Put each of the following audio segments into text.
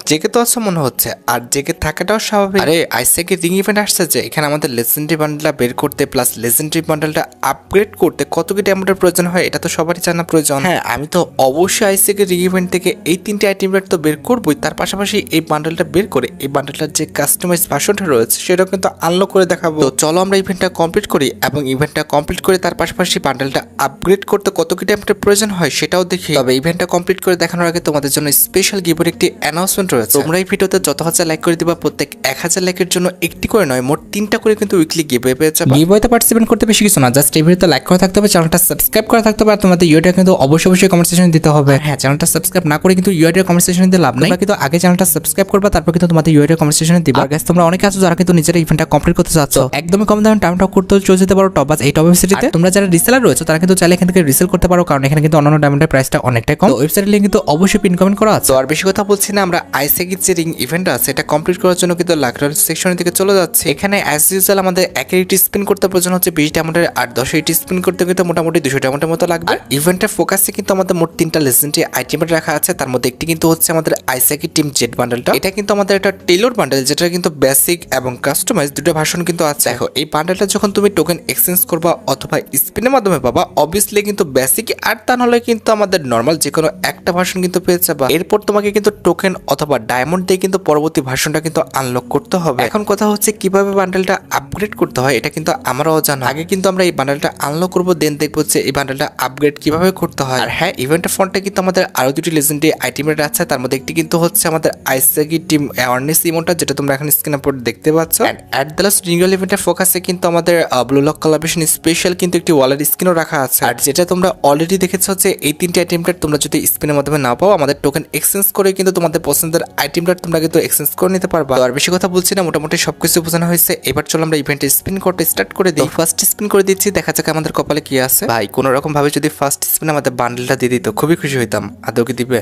জেগে তো আছে মনে হচ্ছে, আর জেগে থাকাটাও স্বাভাবিক। আরে আইসেকে রিং ইভেন্ট আসছে যে, এখানে আমাদের লেজেন্ডারি বান্ডেলটা বের করতে প্লাস লেজেন্ডারি বান্ডেলটা আপগ্রেড করতে কত কি ডায়মন্ডের প্রয়োজন হয় এটা তো সবারই জানা প্রয়োজন। হ্যাঁ, আমি তো অবশ্যই আইসেকে রিং ইভেন্ট থেকে এই 3টে আইটেম রেট তো বের করবোই, তার পাশাপাশি এই বান্ডেলটা বের করে এই বান্ডেলটার যে কাস্টমাইজ ভার্সনটা রয়েছে সেটাও কিন্তু আনলক করে দেখাবো। তো চলো আমরা ইভেন্টটা কমপ্লিট করি, এবং ইভেন্টটা কমপ্লিট করে তার পাশাপাশি বান্ডেলটা আপগ্রেড করতে কত কি ডায়মন্ডের প্রয়োজন হয় সেটাও দেখি। তবে ইভেন্টটা কমপ্লিট করে দেখানোর আগে তোমাদের জন্য স্পেশাল গিভের একটি অ্যানাউন্সমেন্ট রয়েছে। তোমরা এই ভিডিওতে যত হাজার লাইক করে দিবা, প্রত্যেক 1000 লাইকের জন্য একটি করে নয়, মোট 3টা করে কিন্তু উইকলি গিভওয়ে পেয়ে যাবে। গিভওয়েতে পার্টিসিপেট করতে বেশি কিছু না, জাস্ট এই ভিডিওতে লাইক করা থাকতে হবে, চ্যানেলটা সাবস্ক্রাইব করা থাকতে হবে, আর তোমাদের ইউআইডি কিন্তু অবশ্যই কমেন্ট সেকশনে দিতে হবে। হ্যাঁ, চ্যানেলটা সাবস্ক্রাইব না করে কিন্তু ইউআইডি কমেন্ট সেকশনে দিতে লাভ নাই, কিন্তু আগে চ্যানেলটা সাবস্ক্রাইব করবা, তারপর কিন্তু তোমাদের ইউআইডি কমেন্ট সেকশনে দিবা। আর গাইস, তোমরা অনেকে আছো যারা কিন্তু নিজেরা ইভেন্টটা কমপ্লিট করতে চাচ্ছ, একদমই কম দামে টাইমটা করতে চলে যেতে পারো টপ বাস এই টপ ওয়েবসাইটে। তোমরা যারা রিসেলার রয়েছে তারা কিন্তু চাইলে এখান থেকে রিসেল করতে পারো, কারণ এখানে কিন্তু অন্যান্য ডায়মন্ডের প্রাইসটা অনেকটাই কম। ওয়েবসাইটের লিংক কিন্তু অবশ্যই পিন কমেন্ট করা আছে। তো আর বেশি কথা বলছি না, আমরা আইসেকির যে রিং ইভেন্ট আছে এটা কমপ্লিট করার জন্য কিন্তু লাকডাউন সেকশনের দিকে চলে যাচ্ছে। এখানে অ্যাজ ইউজুয়াল আমাদের একের ইটি স্পিন করতে প্রয়োজন হচ্ছে 20 ডায়মন্ডের, আর 10 ইটি স্পিন করতে কিন্তু মোটামুটি 200 ডায়মন্ডের মতো লাগবে। আর ইভেন্টের ফোকাসে কিন্তু আমাদের মোট 3টা লেজেন্ডারি আইটেম রাখা আছে, তার মধ্যে একটি কিন্তু হচ্ছে আমাদের আইসেকি টিম জেড বান্ডেলটা। এটা কিন্তু আমাদের একটা টেইলর বান্ডেল, যেটা কিন্তু বেসিক এবং কাস্টমাইজ দুটো ভার্সন কিন্তু আছে। দেখো, এই বান্ডেলটা যখন তুমি টোকেন এক্সচেঞ্জ করবা অথবা স্পিনের মাধ্যমে পাবা, অবভিয়াসলি কিন্তু বেসিক, আর তা নাহলে কিন্তু আমাদের নর্মাল যে কোনো একটা ভার্সন কিন্তু পেয়ে যাবা। এরপর তোমাকে কিন্তু টোকেন অথবা ডায়মন্ড দিয়ে কিন্তু পরবর্তী ভার্সনটা কিন্তু আনলক করতে হবে। এখন কথা হচ্ছে কিভাবে বান্ডেলটা আপগ্রেড করতে হয় এটা কিন্তু আমারও জানা। আগে কিন্তু আমরা এই বান্ডেলটা আনলক করবো, দেন দেখবো যে এই বান্ডেলটা আপগ্রেড কিভাবে করতে হয়। আর হ্যাঁ, ইভেন্টের ফ্রন্টে কিন্তু আমাদের আরো দুটি লেজেন্ডারি আইটেমের আছে, তার মধ্যে একটি কিন্তু হচ্ছে আমাদের আইসেকি টিম অ্যাওয়ারনেস ইমোটা, যেটা তোমরা এখন স্ক্রিনে পড়ে দেখতে পাচ্ছ। অ্যাট দ্য লাস্ট রিনিউয়াল ইভেন্টের ফোকাসে কিন্তু আমাদের ব্লু লক কোলাবরেশন স্পেশাল কিন্তু একটি ওয়ালেট স্ক্রিনও রাখা আছে। আর যেটা তোমরা অলরেডি দেখেছো যে এই 3টে আইটেমটা তোমরা যদি স্পিনের মাধ্যমে না পাও, আমাদের টোকেন এক্সচেঞ্জ করে কিন্তু তোমাদের পছন্দের আইটেমটা তোমরা কিন্তু এক্সচেঞ্জ করে নিতে পারবা। আর বেশি কথা বলছি না, মোটামুটি সবকিছু বোঝানো হয়েছে। এবার চলো আমরা ইভেন্টে স্পিন করতে স্টার্ট করে দিই। ফার্স্ট স্পিন করে দিচ্ছি, দেখা যাক আমাদের কপালে কি আছে। ভাই, কোনো রকম ভাবে যদি ফার্স্ট স্পিন আমাদের বান্ডেলটা দিয়ে দিত খুবই খুশি হইতাম। আদৌ কি দিবে?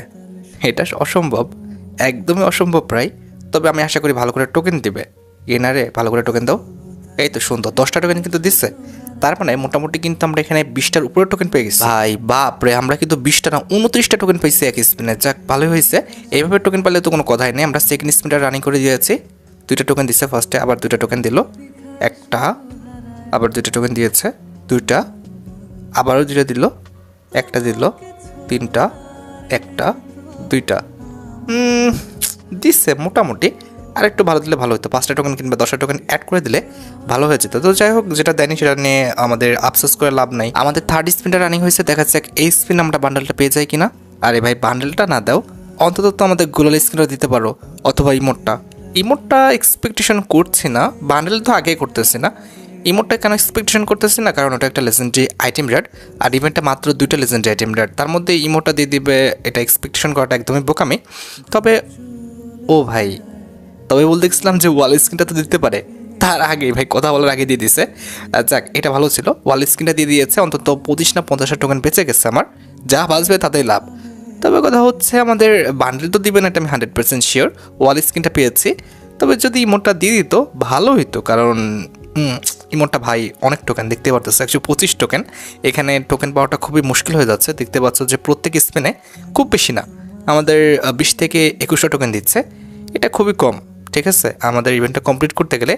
এটা অসম্ভব, একদমই অসম্ভব প্রায়। তবে আমি আশা করি ভালো করে টোকেন দিবে। এনারে ভালো করে টোকেন দাও। এই তো সুন্দর, 10টা টোকেন কিন্তু দিচ্ছে। তার মানে মোটামুটি কিন্তু আমরা এখানে 20টার উপরে টোকেন পেয়ে গেছি। ভাই বাপ রে, আমরা কিন্তু 20টা না 29টা টোকেন পেয়েছি এক স্পিনে। যাক, ভালোই হয়েছে। এইভাবে টোকেন পেলে তো কোনো কথাই নেই। আমরা সেকেন্ড স্পিনটা রানিং করে দিয়েছি। 2টা টোকেন দিচ্ছে ফার্স্টে, আবার 2টা টোকেন দিল। একটা, আবার 2টা টোকেন দিয়েছে। 2টা, আবারও 2টা দিল। একটা দিল, 3টা, একটা, 2টা দিচ্ছে মোটামুটি। আর একটু ভালো দিলে ভালো হতো, 5টা টোকেন কিংবা 10টা টোকেন অ্যাড করে দিলে ভালো হয়ে যেত। তো যাই হোক, যেটা দেয়নি সেটা নিয়ে আমাদের আফসোস করে লাভ নাই। আমাদের থার্ড স্পিনটা রানিং হয়েছে, দেখা যাক এই স্পিন আমরা বান্ডেলটা পেয়ে যাই কিনা। আরে ভাই, বান্ডেলটা না দাও, অন্তত তো আমাদের গুলাল স্ক্রিনটা দিতে পারো, অথবা ইমোটটা এক্সপেকটেশন করছি না। বান্ডেল তো আগেই করতেছি না, ইমোটটা কেন এক্সপেকটেশন করতেছি না, কারণ ওটা একটা লেজেন্ডারি আইটেম রেড, আর ইভেন্টটা মাত্র 2টা লেজেন্ডারি আইটেম রেড, তার মধ্যে ইমোটটা দিয়ে দিবে, এটা এক্সপেকটেশন করাটা একদমই বোকামি। তবে ও ভাই, তবে বলতে দেখছিলাম যে ওয়াল স্ক্রিনটা তো দিতে পারে, তার আগে ভাই কথা বলার আগে দিয়ে দিছে। যাক, এটা ভালো ছিল, ওয়াল স্ক্রিনটা দিয়ে দিয়েছে। অন্তত 25 না 50 টোকেন বেঁচে গেছে আমার, যা বাঁচবে তাতেই লাভ। তবে কথা হচ্ছে আমাদের বান্ডেল তো দিবে না, এটা আমি 100% শিওর। ওয়াল স্ক্রিনটা পেয়েছি, তবে যদি ইমোটটা দিয়ে দিত ভালো হইতো, কারণ ইমোটটা ভাই অনেক টোকেন দেখতে পারতেছে, 125 টোকেন। এখানে টোকেন পাওয়াটা খুবই মুশকিল হয়ে যাচ্ছে। দেখতে পাচ্ছ যে প্রত্যেক স্পিনে খুব বেশি না, আমাদের 20 থেকে 21টা টোকেন দিচ্ছে। এটা খুবই কম, ঠিক আছে। আমাদের ইভেন্টটা কমপ্লিট করতে গেলে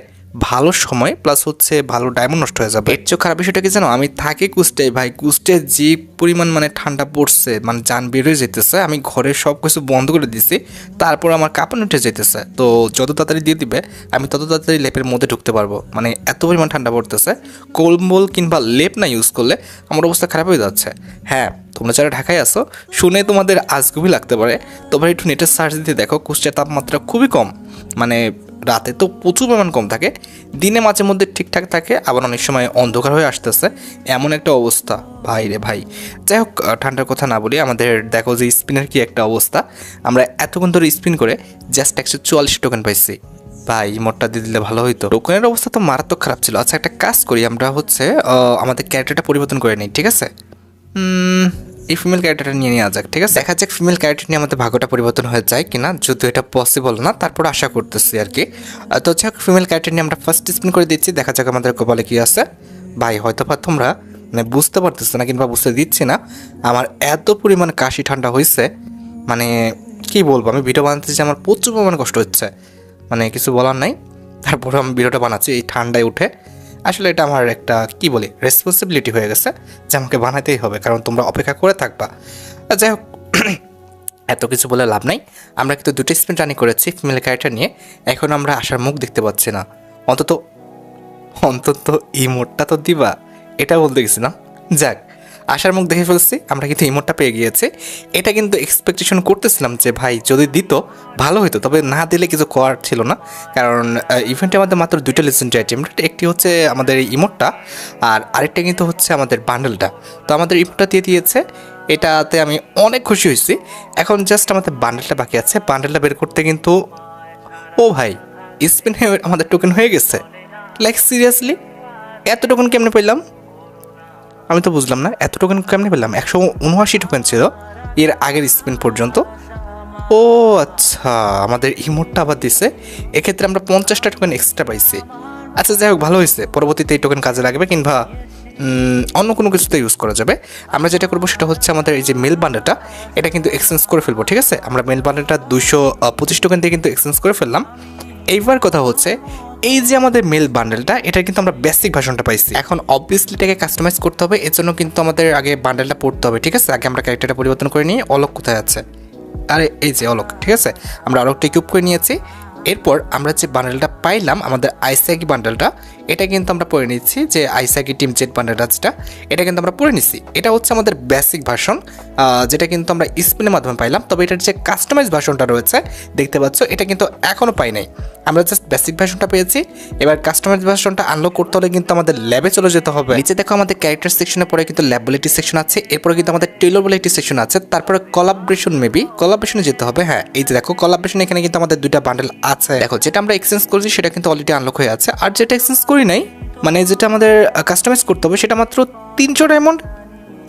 ভালো সময় প্লাস হচ্ছে ভালো ডায়মন্ড নষ্ট হয়ে যাবে। এর চেয়ে খারাপ বিষয়টা কি জানো, আমি থাকি কুস্টে, ভাই কুস্টে যে পরিমাণ মানে ঠান্ডা পড়ছে, মানে জান বেরোয় যেতেছে। আমি ঘরে সব কিছু বন্ধ করে দিছি, তারপর আমার কাঁপানি উঠে যেতেছে। তো যত তাড়াতাড়ি দিয়ে দিবে আমি তত তাড়াতাড়ি লেপের মধ্যে ঢুকতে পারবো, মানে এত পরিমাণ ঠান্ডা পড়তেছে। কম্বল কিংবা লেপ না ইউজ করলে আমার অবস্থা খারাপ হয়ে যাচ্ছে। হ্যাঁ, তোমরা যারা ঢাকায় আসো, শুনে তোমাদের আজগুবি লাগতে পারে, তোমরা একটু নেটের সার্চ দিতে দেখো, কুষ্টিয়ার তাপমাত্রা খুবই কম। মানে রাতে তো প্রচুর পরিমাণ কম থাকে, দিনে মাঝে মধ্যে ঠিকঠাক থাকে, আবার অনেক সময় অন্ধকার হয়ে আসতেছে, এমন একটা অবস্থা ভাই রে ভাই। যাই হোক, ঠান্ডার কথা না বলি, আমাদের দেখো যে স্পিনের কি একটা অবস্থা। আমরা এতক্ষণ ধরে স্পিন করে জাস্ট 144 টোকেন পাইছি। ভাই মোটটা দিয়ে দিলে ভালো হইতো। টোকেনের অবস্থা তো মারাত্মক খারাপ ছিল। আচ্ছা, একটা কাজ করি, আমরা হচ্ছে আমাদের ক্যারেক্টারটা পরিবর্তন করে নিই, ঠিক আছে। এই ফিমেল ক্যারেক্টারটা নিয়ে নেওয়া যাক, ঠিক আছে। দেখা যাক ফিমেল ক্যারেক্টার নিয়ে আমাদের ভাগ্যটা পরিবর্তন হয়ে যায় কিনা, যদিও এটা পসিবল না, তারপর আশা করতেছি আর কি। তো যাক, ফিমেল ক্যারেক্টার নিয়ে আমরা ফার্স্ট স্পিন করে দিচ্ছি, দেখা যাক আমাদের কপালে কি আছে। ভাই হয়তো বা তোমরা মানে বুঝতে পারতেছে না কিংবা বুঝতে দিচ্ছি না, আমার এত পরিমাণ কাশি ঠান্ডা হয়েছে, মানে কী বলবো, আমি ভিডিও বানাতে যে আমার প্রচুর পরিমাণে কষ্ট হচ্ছে, মানে কিছু বলার নাই। তারপরে আমি ভিডিওটা বানাচ্ছি এই ঠান্ডায় উঠে। আসলে এটা আমার একটা কী বলি রেসপন্সিবিলিটি হয়ে গেছে যে আমাকে বানাতেই হবে, কারণ তোমরা অপেক্ষা করে থাকবা। যাই হোক, এত কিছু বলে লাভ নাই। আমরা কিন্তু দুটো স্পিন রানি করেছি ফিমেল ক্যারেক্টার নিয়ে, এখন আমরা আশার মুখ দেখতে পাচ্ছি না। অন্তত অন্তত ইমোটটা তো দিবা, এটা বলতে গেছি না। যাক, আশার মুখ দেখে ফেলছি, আমরা কিন্তু ইমোটটা পেয়ে গিয়েছি। এটা কিন্তু এক্সপেকটেশন করতেছিলাম যে ভাই যদি দিত ভালো হতো, তবে না দিলে কিছু করার ছিল না, কারণ ইভেন্টে আমাদের মাত্র দুইটা লেজেন্ডারি আইটেম, একটি হচ্ছে আমাদের ইমোটটা আর আরেকটা কিন্তু হচ্ছে আমাদের বান্ডেলটা। তো আমাদের ইমোটটা দিয়ে দিয়েছে, এটাতে আমি অনেক খুশি হয়েছি। এখন জাস্ট আমাদের বান্ডেলটা বাকি আছে, বান্ডেলটা বের করতে কিন্তু ও ভাই স্পিন আমাদের টোকেন হয়ে গেছে। লাইক সিরিয়াসলি এত টোকেন কেমনে পেলাম আমি তো বুঝলাম না, এত টোকেন কেমনে পেলাম। 179 টোকেন ছিল এর আগের স্পিন পর্যন্ত। ও আচ্ছা, আমাদের ইমোটটা আবার দিছে, এক্ষেত্রে আমরা 50টা টোকেন এক্সট্রা পাইছি। আচ্ছা যাই হোক, ভালো হয়েছে, পরবর্তীতে এই টোকেন কাজে লাগবে কিংবা অন্য কোনো কিছুতে ইউজ করা যাবে। আমরা যেটা করবো সেটা হচ্ছে আমাদের এই যে মেল বান্ডেলটা, এটা কিন্তু এক্সচেঞ্জ করে ফেলবো, ঠিক আছে। আমরা মেল বান্ডেলটা 225 টোকেন দিয়ে কিন্তু এক্সচেঞ্জ করে ফেললাম। এইবার কথা হচ্ছে এই যে আমাদের মেল বান্ডেলটা, এটা কিন্তু আমরা বেসিক ভার্সনটা পাইছি। এখন অবভিয়াসলি এটাকে কাস্টমাইজ করতে হবে, এর জন্য কিন্তু আমাদের আগে বান্ডেলটা পড়তে হবে, ঠিক আছে। আগে আমরা ক্যারেক্টারটা পরিবর্তন করে নিই। অলোক কোথায় আছে? আরে এই যে অলোক, ঠিক আছে। আমরা অলোকটা কিউব করে নিয়েছি। এরপর আমরা যে বান্ডেলটা পাইলাম আমাদের আইসাকি বান্ডেলটা, এটা কিন্তু আমরা পড়ে নিচ্ছি, যে আইসাকি টিম জেড বান্ডেলটা যেটা, এটা কিন্তু আমরা পড়ে নিচ্ছি। এটা হচ্ছে আমাদের বেসিক ভার্সন, যেটা কিন্তু আমরা স্পিনের মাধ্যমে পাইলাম। তবে এটার যে কাস্টমাইজ ভার্সনটা রয়েছে দেখতে পাচ্ছ, এটা কিন্তু এখনও পাই নাই। আমরা জাস্ট বেসিক ভার্সনটা পেয়েছি। এবার কাস্টমাইজ ভার্সনটা আনলক করতে হলে কিন্তু আমাদের ল্যাবে চলে যেতে হবে। নিচে দেখো আমাদের ক্যারেক্টার সেকশনের পরে কিন্তু ল্যাববিলিটি সেকশন আছে, এরপরে কিন্তু আমাদের টেলর বলে একটি সেকশন আছে, তারপরে কোলাবরেশন, মেবি কোলাবরেশনে যেতে হবে। হ্যাঁ, এই যে দেখো কোলাবরেশন, এখানে কিন্তু আমাদের দুইটা বান্ডেল আছে। দেখো যেটা আমরা এক্সচেঞ্জ করেছি সেটা কিন্তু অলরেডি আনলক হয়ে আছে, আর যেটা এক্সচেঞ্জ করি নাই, মানে যেটা আমাদের কাস্টমাইজ করতে হবে, সেটা মাত্র 300 ডায়মন্ড।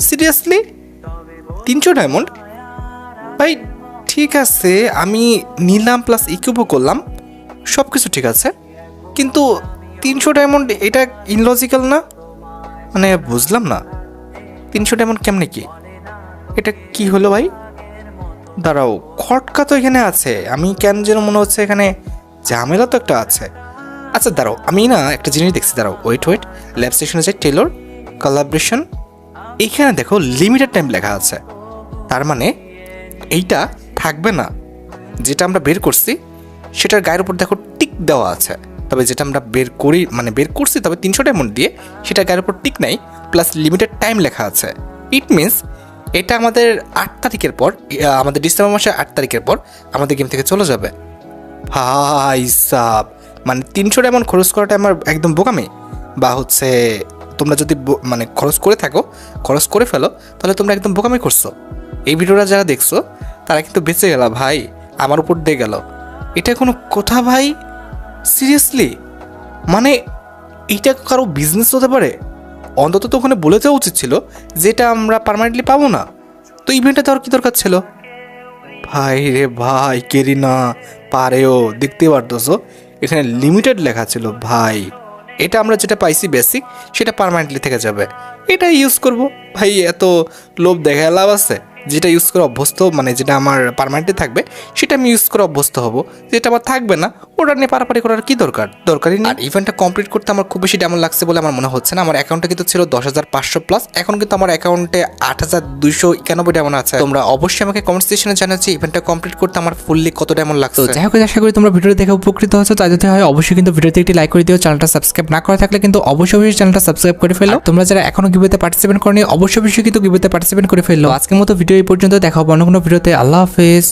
Seriously 300 diamond? ভাই ঠিক আছে, আমি নিলাম প্লাস ইকুইপও করলাম, সব কিছু ঠিক আছে, কিন্তু 300 ডায়মন্ড এটা ইনলজিক্যাল না, মানে বুঝলাম না 300 ডায়মন্ড কেমনে কি, এটা কি হলো ভাই? দাঁড়াও, খটকা তো এখানে আছে, আমি কেন যেন মনে হচ্ছে এখানে ঝামেলা তো একটা আছে। আচ্ছা দাঁড়াও, আমি না একটা জিনিস দেখছি, দাঁড়াও, ওয়েট ল্যাব সেকশনে যাই, টেলর কোলাবরেশন, এইখানে দেখো লিমিটেড টাইম লেখা আছে, তার মানে এইটা থাকবে না। যেটা আমরা বের করছি সেটার গায়ের উপর দেখো টিক দেওয়া আছে, তবে যেটা আমরা বের করছি তবে 300 ডায়মন্ড দিয়ে, সেটার গায়ের উপর টিক নাই, প্লাস লিমিটেড টাইম লেখা আছে। ইট মিনস এটা আমাদের 8 তারিখের পর, আমাদের ডিসেম্বর মাসের 8 তারিখের পর আমাদের গেম থেকে চলে যাবে। ভাই সাব, মানে 300 ডায়মন্ড খরচ করাটা আমার একদম বোকামি, বা হচ্ছে তোমরা যদি মানে খরচ করে ফেলো, তাহলে তোমরা একদম বোকামি করছো। এই ভিডিওটা যারা দেখছো তারা কিন্তু বেঁচে গেল ভাই, আমার উপর দিয়ে গেল। এটা কোনো কথা ভাই? সিরিয়াসলি, মানে এইটা কারো বিজনেস হতে পারে? অন্তত তো ওখানে বলে দেওয়া উচিত ছিল যেটা আমরা পার্মানেন্টলি পাবো না, তো ইভেন্টে দেওয়ার কি দরকার ছিল? ভাই রে ভাই, কেরি না পারেও, দেখতে পারতেছো এখানে লিমিটেড লেখা ছিল ভাই। এটা আমরা যেটা পাইছি বেসিক, সেটা পার্মানেন্টলি থেকে যাবে, এটা ইউজ করব ভাই। এত লোভ দেখা লাভ আছে? যেটা ইউজ করে অভ্যস্ত, মানে যেটা আমার পার্মানেন্টলি থাকবে সেটা আমি ইউজ করে অভ্যস্ত হব, যেটা আমার থাকবে না ওটা নিয়ে পারাপারি করার কি দরকারই নেই। আর ইভেন্টটা কমপ্লিট করতে আমার খুব বেশি ডেমন লাগছে বলে আমার মনে হচ্ছে না। আমার অ্যাকাউন্টে কিন্তু ছিল 10,500 প্লাস, এখন কিন্তু আমার অ্যাকাউন্টে 8,291 ডেমন আছে। তোমরা অবশ্যই আমাকে কমেন্ট সেকশনে জানাচ্ছি ইভেন্টটা কমপ্লিট করতে আমার ফুললি কত ডেমন লাগছে। যাই হোক, আশা করি তোমরা ভিডিও দেখে উপকৃত হয়েছো, তাই যদি হয় অবশ্যই কিন্তু ভিডিওতে একটি লাইক করে দিও। চ্যানেলটা সাবস্ক্রাইব না করা থাকলে কিন্তু অবশ্যই চ্যানেলটা সাবস্ক্রাইব করে ফেলো। তোমরা যারা এখনো গিভওয়েতে পার্টিসিপেট করনি অবশ্যই কিন্তু গিভওয়েতে পার্টিসিপেট করে ফেলো। আজকের মতো ভিডিও এই পর্যন্ত, দেখা হবে অন্য কোনো ভিডিওতে। আল্লাহ হাফেজ।